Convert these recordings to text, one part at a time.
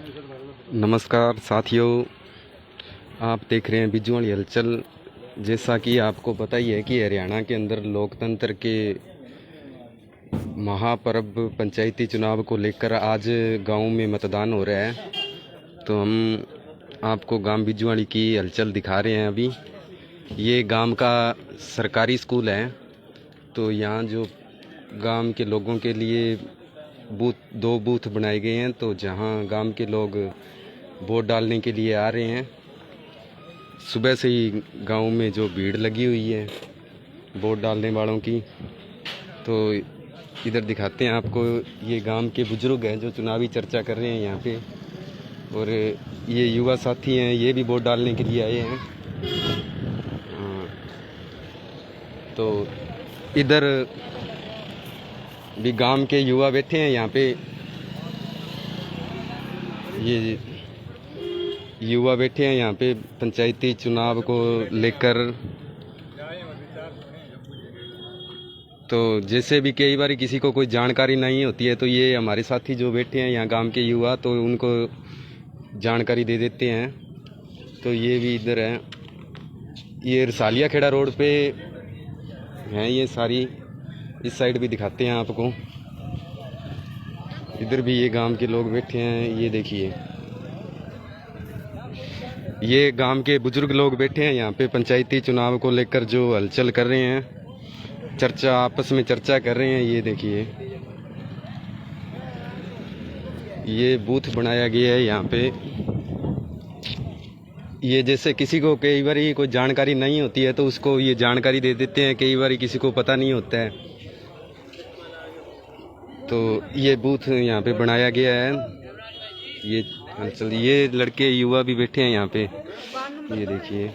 नमस्कार साथियों, आप देख रहे हैं बिज्जू वाली हलचल। जैसा कि आपको पता ही है कि हरियाणा के अंदर लोकतंत्र के महापर्व पंचायती चुनाव को लेकर आज गांव में मतदान हो रहा है। तो हम आपको गांव बिज्जू वाली की हलचल दिखा रहे हैं। अभी ये गांव का सरकारी स्कूल है। तो यहाँ जो गांव के लोगों के लिए दो बूथ बनाए गए हैं। तो जहाँ गांव के लोग वोट डालने के लिए आ रहे हैं, सुबह से ही गांव में जो भीड़ लगी हुई है वोट डालने वालों की। तो इधर दिखाते हैं आपको, ये गांव के बुजुर्ग हैं जो चुनावी चर्चा कर रहे हैं यहाँ पे। और ये युवा साथी हैं, ये भी वोट डालने के लिए आए हैं। तो इधर भी गांव के युवा बैठे हैं यहाँ पे। ये युवा बैठे हैं यहाँ पे पंचायती चुनाव को लेकर। तो जैसे भी कई बार किसी को कोई जानकारी नहीं होती है तो ये हमारे साथी जो बैठे हैं यहाँ गांव के युवा, तो उनको जानकारी दे देते हैं। तो ये भी इधर है, ये रसालिया खेड़ा रोड पे हैं ये सारी। इस साइड भी दिखाते हैं आपको, इधर भी ये गांव के लोग बैठे हैं। ये देखिए, ये गांव के बुजुर्ग लोग बैठे हैं यहाँ पे पंचायती चुनाव को लेकर जो हलचल कर रहे हैं, चर्चा आपस में चर्चा कर रहे हैं। ये देखिए, ये बूथ बनाया गया है यहाँ पे। ये जैसे किसी को कई बार कोई जानकारी नहीं होती है तो उसको ये जानकारी दे देते हैं, कई बार किसी को पता नहीं होता है। तो ये बूथ यहाँ पे बनाया गया है। ये चल, ये लड़के युवा भी बैठे हैं यहाँ पे। ये देखिए,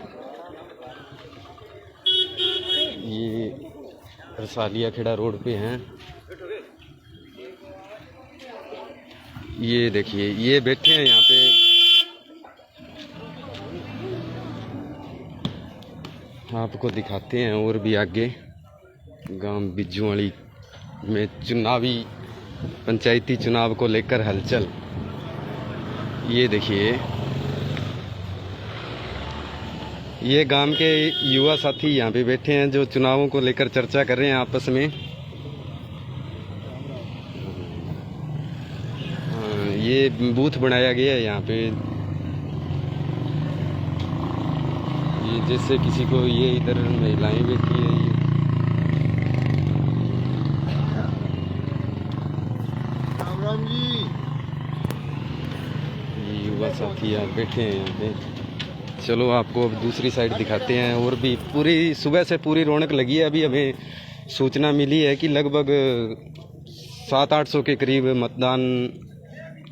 ये रसालिया खेड़ा रोड पे हैं। ये देखिए, ये बैठे हैं यहाँ पे। आपको दिखाते हैं और भी आगे गांव बिज्जू वाली में चुनावी पंचायती चुनाव को लेकर हलचल। ये देखिए, ये गांव के युवा साथी यहाँ पे बैठे हैं जो चुनावों को लेकर चर्चा कर रहे हैं आपस में। ये बूथ बनाया गया है यहाँ पे। ये जैसे किसी को, ये इधर महिलाएं बैठी है। ये युवा साथी यहाँ बैठे हैं यहाँ पे। चलो आपको अब दूसरी साइड दिखाते हैं। और भी पूरी सुबह से पूरी रौनक लगी है। अभी हमें सूचना मिली है कि लगभग 700-800 के करीब मतदान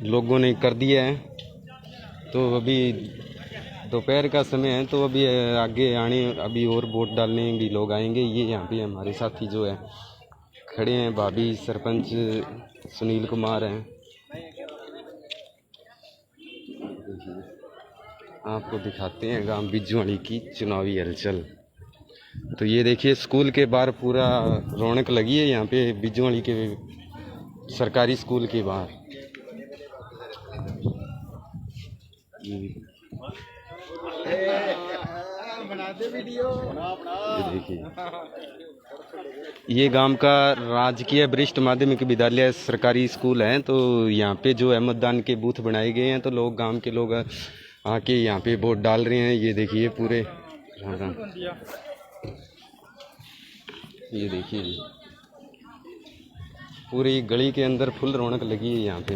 लोगों ने कर दिया है। तो अभी दोपहर का समय है, तो अभी आगे आने अभी और वोट डालने भी लोग आएंगे। ये यहाँ पे हमारे साथी जो है खड़े हैं, भाभी सरपंच सुनील कुमार हैं। आपको दिखाते हैं गांव बिज्जू वाली की चुनावी हलचल। तो ये देखिए, स्कूल के बाहर पूरा रौनक लगी है यहाँ पे बिज्जू वाली के सरकारी स्कूल के बाहर। ये देखिए, ये गांव का राजकीय वरिष्ठ माध्यमिक विद्यालय सरकारी स्कूल है। तो यहाँ पे जो है मतदान के बूथ बनाए गए हैं। तो लोग, गांव के लोग आके यहाँ पे वोट डाल रहे हैं। ये देखिए पूरे, ये देखिए पूरी गली के अंदर फुल रौनक लगी है यहाँ पे।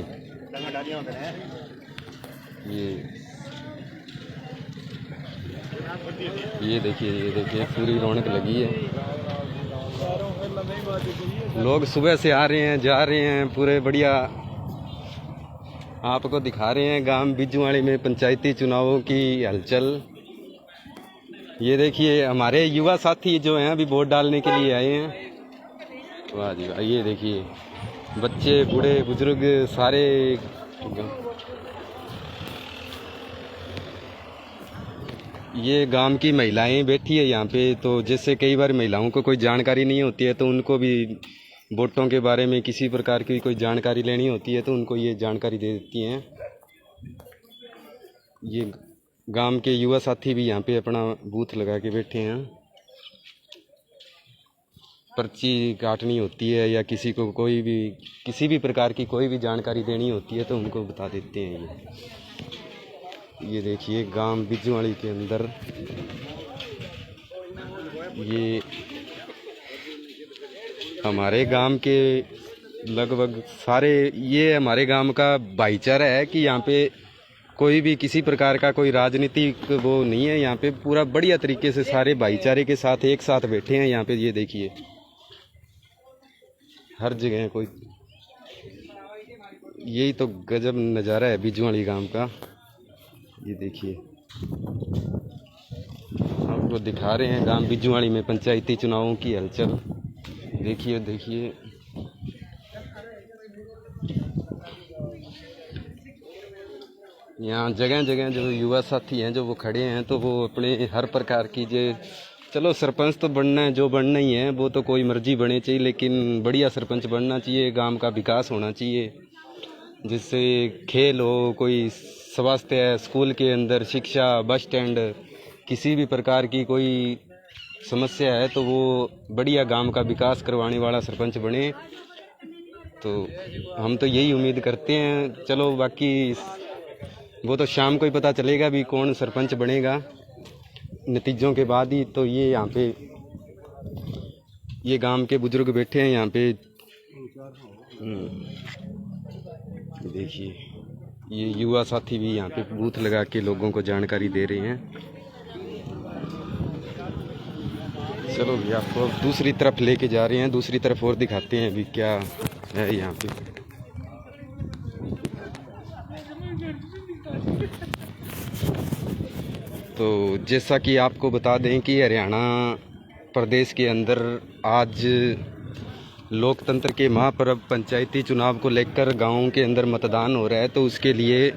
ये देखिए पूरी रौनक लगी है। लोग सुबह से आ रहे हैं, जा रहे हैं, पूरे बढ़िया। आपको दिखा रहे हैं गांव बिज्जू वाली में पंचायती चुनावों की हलचल। ये देखिए, हमारे युवा साथी जो हैं अभी वोट डालने के लिए आए हैं। वाह जी वाह, ये देखिए, बच्चे, बूढ़े, बुजुर्ग सारे। ये गांव की महिलाएं बैठी है यहाँ पे। तो जैसे कई बार महिलाओं को कोई जानकारी नहीं होती है तो उनको भी वोटों के बारे में किसी प्रकार की कोई जानकारी लेनी होती है तो उनको ये जानकारी दे देती हैं। ये गांव के युवा साथी भी यहाँ पे अपना बूथ लगा के बैठे हैं। पर्ची काटनी होती है या किसी को कोई भी किसी भी प्रकार की कोई भी जानकारी देनी होती है तो उनको बता देते हैं। ये देखिए गांव बिजुआड़ी के अंदर ये हमारे गांव के लगभग सारे, ये हमारे गांव का भाईचारा है कि यहाँ पे कोई भी किसी प्रकार का कोई राजनीतिक वो नहीं है। यहाँ पे पूरा बढ़िया तरीके से सारे भाईचारे के साथ एक साथ बैठे हैं। यहाँ पे ये देखिए हर जगह कोई, यही तो गजब नज़ारा है बिजुआड़ी गांव का। ये देखिए आपको दिखा रहे हैं गांव बिजुआड़ी में पंचायती चुनावों की हलचल। देखिए देखिए यहाँ जगह जगह जो युवा साथी हैं जो वो खड़े हैं, तो वो अपने हर प्रकार की जो, चलो सरपंच तो बनना है, जो बनना ही है वो तो कोई मर्जी बने चाहिए, लेकिन बढ़िया सरपंच बनना चाहिए, गांव का विकास होना चाहिए, जिससे खेल हो, कोई स्वास्थ्य है, स्कूल के अंदर शिक्षा, बस स्टैंड, किसी भी प्रकार की कोई समस्या है तो वो बढ़िया गांव का विकास करवाने वाला सरपंच बने। तो हम तो यही उम्मीद करते हैं। चलो बाकी वो तो शाम को ही पता चलेगा भी कौन सरपंच बनेगा, नतीजों के बाद ही। तो ये यहाँ पे ये गांव के बुजुर्ग बैठे हैं यहाँ पे। देखिए ये युवा साथी भी यहाँ पे बूथ लगा के लोगों को जानकारी दे रहे हैं। चलो भैया आपको दूसरी तरफ लेके जा रहे हैं, दूसरी तरफ और दिखाते हैं अभी क्या है यहाँ पे। तो जैसा कि आपको बता दें कि हरियाणा प्रदेश के अंदर आज लोकतंत्र के महापर्व पंचायती चुनाव को लेकर गाँव के अंदर मतदान हो रहा है। तो उसके लिए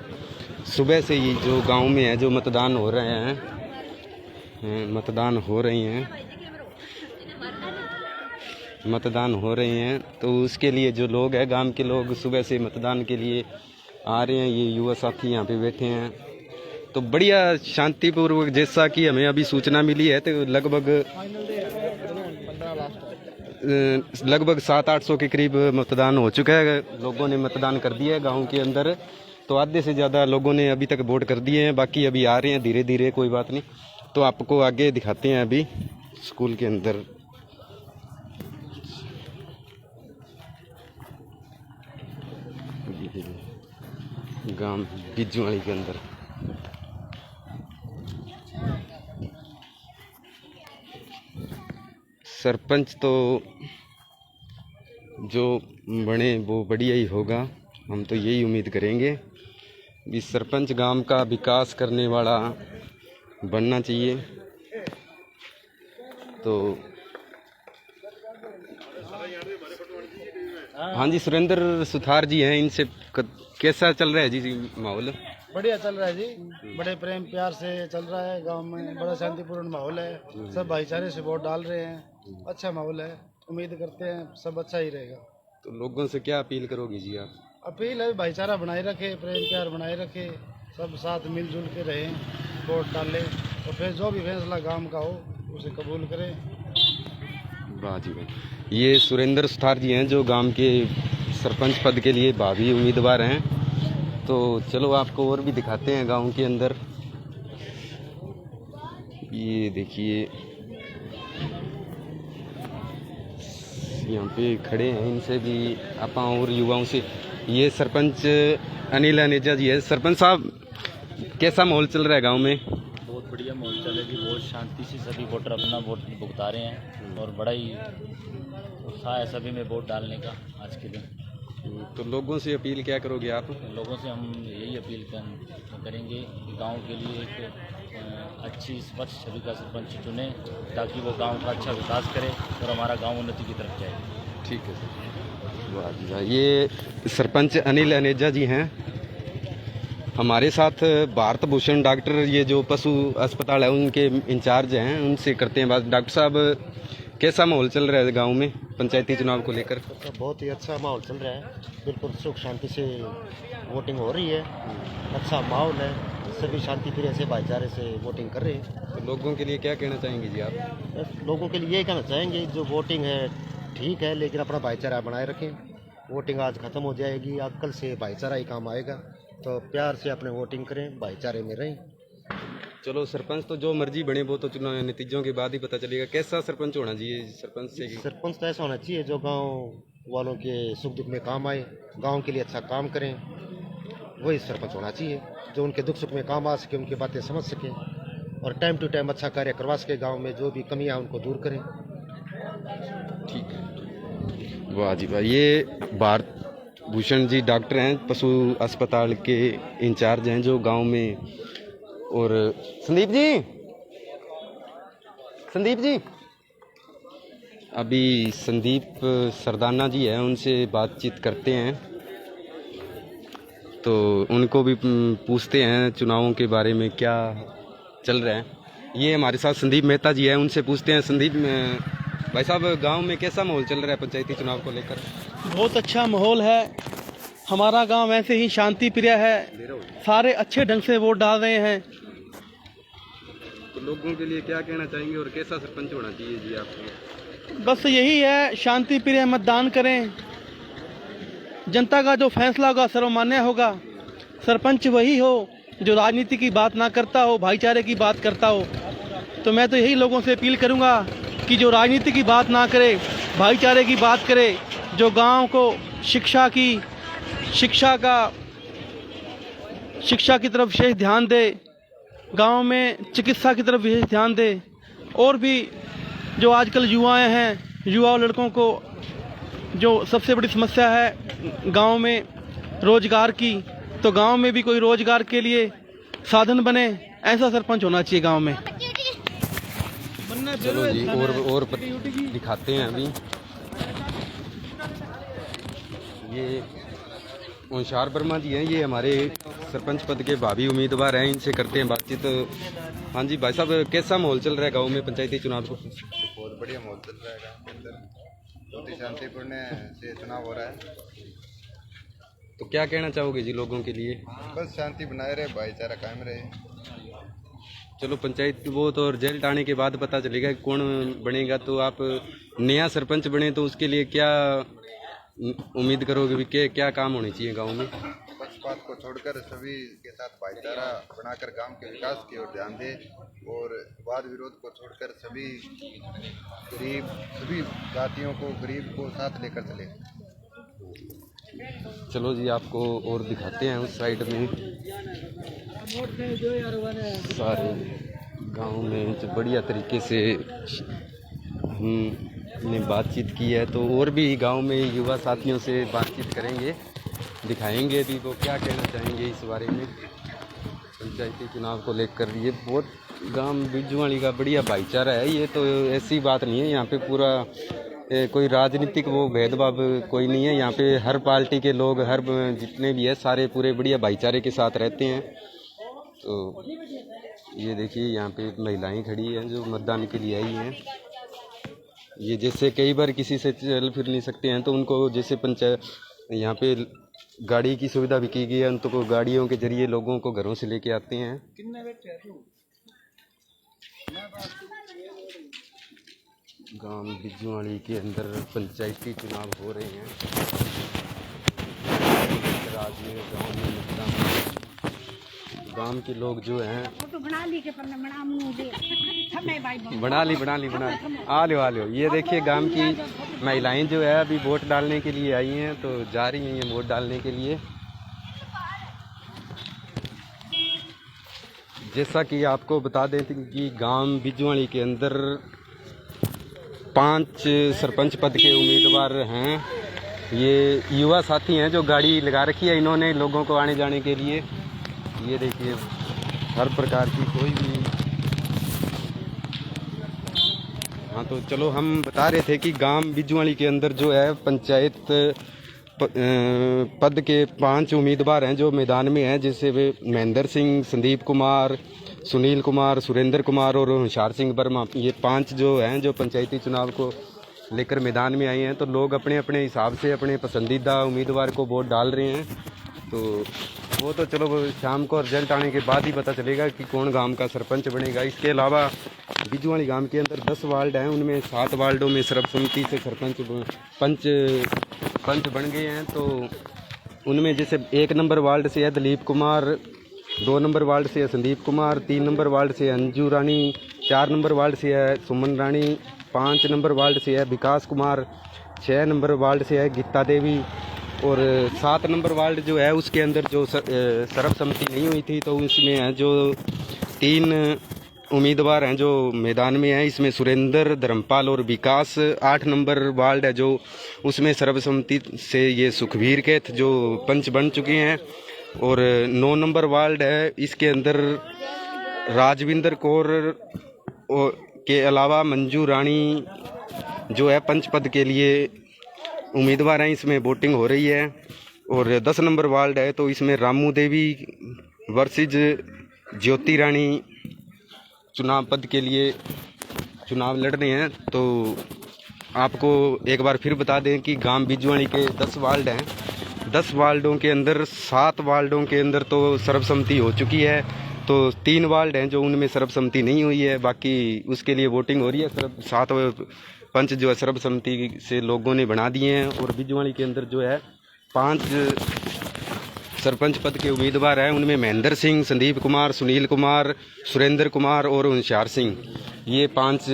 सुबह से ही जो गाँव में है जो मतदान हो रहे हैं, मतदान हो रहे हैं, तो उसके लिए जो लोग हैं गांव के लोग सुबह से मतदान के लिए आ रहे हैं। ये युवा साथी यहाँ पे बैठे हैं। तो बढ़िया शांतिपूर्वक, जैसा कि हमें अभी सूचना मिली है, तो लगभग 700-800 के करीब मतदान हो चुका है। लोगों ने मतदान कर दिया है गाँव के अंदर। तो आधे से ज़्यादा लोगों ने अभी तक वोट कर दिए हैं, बाकी अभी आ रहे हैं धीरे धीरे, कोई बात नहीं। तो आपको आगे दिखाते हैं अभी स्कूल के अंदर। गांव बिजुआड़ी के अंदर सरपंच तो जो बने वो बढ़िया ही होगा, हम तो यही उम्मीद करेंगे कि सरपंच गांव का विकास करने वाला बनना चाहिए। तो हाँ जी, सुरेंद्र सुथार जी हैं, इनसे कैसा चल रहा है जी माहौल? बढ़िया चल रहा है जी, बड़े प्रेम प्यार से चल रहा है गांव में, बड़ा शांतिपूर्ण माहौल है, सब भाईचारे से वोट डाल रहे हैं, अच्छा माहौल है, उम्मीद करते हैं सब अच्छा ही रहेगा। तो लोगों से क्या अपील करोगे जी आप? अपील है भाईचारा बनाए रखे, प्रेम प्यार बनाए रखे, सब साथ मिलजुल के रहें, वोट डालें, और फिर जो भी फैसला गांव का हो उसे कबूल करें। वाह जी वाह। ये सुरेंद्र सुथार जी हैं जो गांव के सरपंच पद के लिए भावी उम्मीदवार हैं। तो चलो आपको और भी दिखाते हैं गांव के अंदर। ये देखिए यहाँ पे खड़े हैं, इनसे भी आप और युवाओं से। ये सरपंच अनिल अनेजा जी है। सरपंच साहब, कैसा माहौल चल रहा है गांव में? बहुत बढ़िया माहौल चल रहा है जी, बहुत शांति से सभी वोटर अपना वोट भुगता रहे हैं और बड़ा ही उत्साह है सभी में वोट डालने का आज के दिन। तो लोगों से अपील क्या करोगे आप? लोगों से हम यही अपील करेंगे कि गांव के लिए एक अच्छी स्वच्छ छवि का सरपंच चुने, ताकि वो गांव का अच्छा विकास करे और हमारा गांव उन्नति की तरफ जाए। ठीक है सर। वाह जी वाह। ये सरपंच अनिल अनेजा जी हैं। हमारे साथ भारत भूषण डॉक्टर, ये जो पशु अस्पताल है उनके इंचार्ज हैं, उनसे करते हैं बात। डॉक्टर साहब, कैसा माहौल चल रहा है गांव में पंचायती चुनाव को लेकर? तो बहुत ही अच्छा माहौल चल रहा है, बिल्कुल सुख शांति से वोटिंग हो रही है, अच्छा माहौल है, सभी शांति प्रिय से भाईचारे से वोटिंग कर रहे हैं। तो लोगों के लिए क्या कहना चाहेंगे जी आप? बस लोगों के लिए यही कहना चाहेंगे, जो वोटिंग है ठीक है, लेकिन अपना भाईचारा बनाए रखें। वोटिंग आज ख़त्म हो जाएगी, अब कल से भाईचारा ही काम आएगा, तो प्यार से अपने वोटिंग करें, भाईचारे में रहें। चलो सरपंच तो जो मर्जी बने, वो तो चुनाव नतीजों के बाद ही पता चलेगा। कैसा सरपंच होना चाहिए सरपंच से? सरपंच तो ऐसा होना चाहिए जो गांव वालों के सुख दुख में काम आए, गांव के लिए अच्छा काम करें, वही सरपंच होना चाहिए। जो उनके दुख सुख में काम आ सके, उनकी बातें समझ सके और टाइम टू टाइम अच्छा कार्य करवा सके, गांव में जो भी कमियां उनको दूर करें। ठीक है, वाह जी वाह। ये भारत भूषण जी डॉक्टर हैं, पशु अस्पताल के इंचार्ज हैं जो गांव में। और संदीप जी अभी संदीप सरदाना जी हैं, उनसे बातचीत करते हैं, तो उनको भी पूछते हैं चुनावों के बारे में क्या चल रहा है। ये हमारे साथ संदीप मेहता जी हैं, उनसे पूछते हैं। संदीप भाई साहब, गांव में कैसा माहौल चल रहा है पंचायती चुनाव को लेकर? बहुत अच्छा माहौल है। हमारा गांव ऐसे ही शांति प्रिय है, सारे अच्छे ढंग से वोट डाल रहे हैं। तो लोगों के लिए क्या कहना चाहेंगे और कैसा सरपंच होना चाहिए जी आपको? बस यही है, शांति प्रिय मतदान करें, जनता का जो फैसला होगा सर्वमान्य होगा। सरपंच वही हो जो राजनीति की बात ना करता हो, भाईचारे की बात करता हो। तो मैं तो यही लोगों से अपील करूंगा कि जो राजनीति की बात ना करे, भाईचारे की बात करे, जो गांव को शिक्षा की तरफ विशेष ध्यान दे, गांव में चिकित्सा की तरफ विशेष ध्यान दे। और भी जो आजकल युवाएं हैं, युवा लड़कों को जो सबसे बड़ी समस्या है गांव में रोजगार की, तो गांव में भी कोई रोजगार के लिए साधन बने, ऐसा सरपंच होना चाहिए गांव में। चलो जी, और दिखाते हैं। अभी ये ओंशार वर्मा जी हैं, ये हमारे सरपंच पद के भावी उम्मीदवार हैं, इनसे करते हैं बातचीत। हाँ जी भाई साहब, कैसा माहौल चल रहा है गांव में पंचायती चुनाव को? बहुत बढ़िया माहौल चल रहा है गाँव के अंदर, बहुत ही शांतिपूर्ण से चुनाव हो रहा है। तो क्या कहना चाहोगे जी लोगों के लिए? बस शांति बनाए रहे, भाईचारा कायम रहे। चलो पंचायत वो तो रिजल्ट आने के बाद पता चलेगा कि कौन बनेगा। तो आप नया सरपंच बने तो उसके लिए क्या उम्मीद करोगे भी, क्या काम होने चाहिए गांव में? पक्षपात को छोड़कर सभी के साथ भाईचारा बनाकर गांव के विकास की ओर ध्यान दे और वाद विरोध को छोड़कर सभी गरीब, सभी जातियों को, गरीब को साथ लेकर चले। चलो जी, आपको और दिखाते हैं उस साइड में। सारे गांव में जो बढ़िया तरीके से हमने बातचीत की है, तो और भी गांव में युवा साथियों से बातचीत करेंगे, दिखाएंगे भी वो क्या कहना चाहेंगे इस बारे में पंचायती चुनाव को लेकर। ये बहुत गांव बिजुआड़ी का बढ़िया भाईचारा है। ये तो ऐसी बात नहीं है, यहाँ पे पूरा कोई राजनीतिक वो भेदभाव कोई नहीं है। यहाँ पे हर पार्टी के लोग, हर जितने भी है, सारे पूरे बढ़िया भाईचारे के साथ रहते हैं। तो ये देखिए, यहाँ पे महिलाएं खड़ी हैं जो मतदान के लिए आई हैं। ये जैसे कई बार किसी से चल फिर नहीं सकते हैं, तो उनको जैसे पंचायत यहाँ पे गाड़ी की सुविधा भी की गई है, उनको गाड़ियों के जरिए लोगों को घरों से लेके आते हैं। गांव बिजुआड़ी के अंदर पंचायती चुनाव हो रहे हैं। गांव के लोग जो हैं बना ली आ लो। ये देखिए, गांव की महिलाएं जो है अभी वोट डालने के लिए आई हैं, तो जा रही हैं ये वोट डालने के लिए। जैसा कि आपको बता देते कि गांव बिजुआड़ी के अंदर 5 सरपंच पद के उम्मीदवार हैं। ये युवा साथी हैं जो गाड़ी लगा रखी है इन्होंने लोगों को आने जाने के लिए। ये देखिए, हर प्रकार की कोई भी। हाँ, तो चलो हम बता रहे थे कि गांव बिजुआड़ी के अंदर जो है पंचायत पद के 5 उम्मीदवार हैं जो मैदान में हैं, जैसे वे महेंद्र सिंह, संदीप कुमार, सुनील कुमार, सुरेंद्र कुमार और होशियार सिंह वर्मा। ये 5 जो हैं जो पंचायती चुनाव को लेकर मैदान में आए हैं। तो लोग अपने अपने हिसाब से अपने पसंदीदा उम्मीदवार को वोट डाल रहे हैं। तो वो तो चलो वो शाम को रिजल्ट आने के बाद ही पता चलेगा कि कौन गांव का सरपंच बनेगा। इसके अलावा बिजवाड़ी गांव के अंदर 10 वार्ड हैं, उनमें 7 वार्डों में सर्वसम्मति से पंच बन गए हैं। तो उनमें जैसे 1 नंबर वार्ड से है दिलीप कुमार, 2 नंबर वार्ड से है संदीप कुमार, 3 नंबर वार्ड से है अंजू रानी, 4 नंबर वार्ड से है सुमन रानी, 5 नंबर वार्ड से है विकास कुमार, 6 नंबर वार्ड से है गीता देवी और 7 नंबर वार्ड जो है उसके अंदर जो सर्वसम्मति नहीं हुई थी तो उसमें है जो 3 उम्मीदवार हैं जो मैदान में हैं। इसमें सुरेंद्र, धर्मपाल और विकास। 8 नंबर वार्ड है जो उसमें सर्वसम्मति से ये सुखवीर कैथ जो पंच बन चुके हैं और 9 नंबर वार्ड है, इसके अंदर राजविंदर कौर के अलावा मंजू रानी जो है पंच पद के लिए उम्मीदवार हैं। इसमें वोटिंग हो रही है। और 10 नंबर वार्ड है तो इसमें रामू देवी वर्सेज ज्योति रानी चुनाव पद के लिए चुनाव लड़ रहे हैं। तो आपको एक बार फिर बता दें कि गांव बिजवाड़ी के 10 वार्ड हैं। 10 वार्डों के अंदर 7 वार्डों के अंदर तो सर्वसम्मति हो चुकी है, तो 3 वार्ड हैं जो उनमें सर्वसम्मति नहीं हुई है, बाकी उसके लिए वोटिंग हो रही है। 7 पंच जो है सर्वसम्मति से लोगों ने बना दिए हैं। और बिजवाड़ी के अंदर जो है 5 सरपंच पद के उम्मीदवार हैं, उनमें महेंद्र सिंह, संदीप कुमार, सुनील कुमार, सुरेंद्र कुमार और होशियार सिंह, ये 5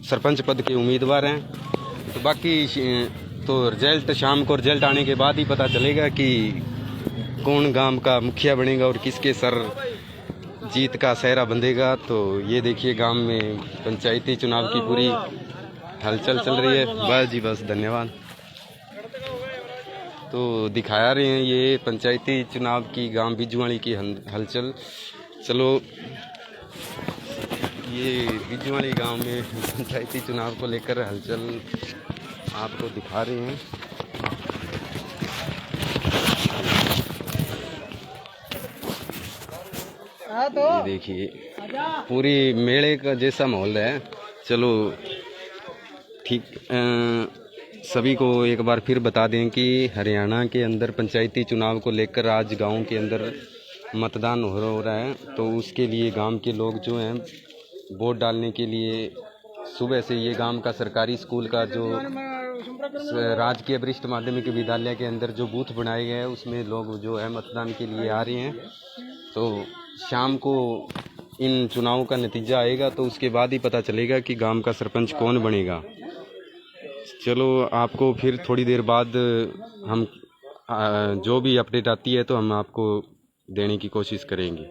सरपंच पद के उम्मीदवार हैं। तो बाकी तो रिजल्ट शाम को रिजल्ट आने के बाद ही पता चलेगा कि कौन गांव का मुखिया बनेगा और किसके सर जीत का सेहरा बंधेगा। तो ये देखिए गांव में पंचायती चुनाव की पूरी हलचल चल रही है। बस जी बस, धन्यवाद। तो दिखाया रहे हैं ये पंचायती चुनाव की गांव बिजवाड़ी की हलचल। चलो ये बिजवाड़ी गांव में पंचायती चुनाव को लेकर हलचल आपको दिखा रहे हैं। ये देखिए पूरी मेले का जैसा माहौल है। चलो ठीक, सभी को एक बार फिर बता दें कि हरियाणा के अंदर पंचायती चुनाव को लेकर आज गांव के अंदर मतदान हो रहा है। तो उसके लिए गांव के लोग जो हैं वोट डालने के लिए सुबह से ये गांव का सरकारी स्कूल का जो राजकीय वरिष्ठ माध्यमिक विद्यालय के अंदर जो बूथ बनाए गए हैं उसमें लोग जो है मतदान के लिए आ रहे हैं। तो शाम को इन चुनावों का नतीजा आएगा तो उसके बाद ही पता चलेगा कि गांव का सरपंच कौन बनेगा। चलो आपको फिर थोड़ी देर बाद हम जो भी अपडेट आती है तो हम आपको देने की कोशिश करेंगे।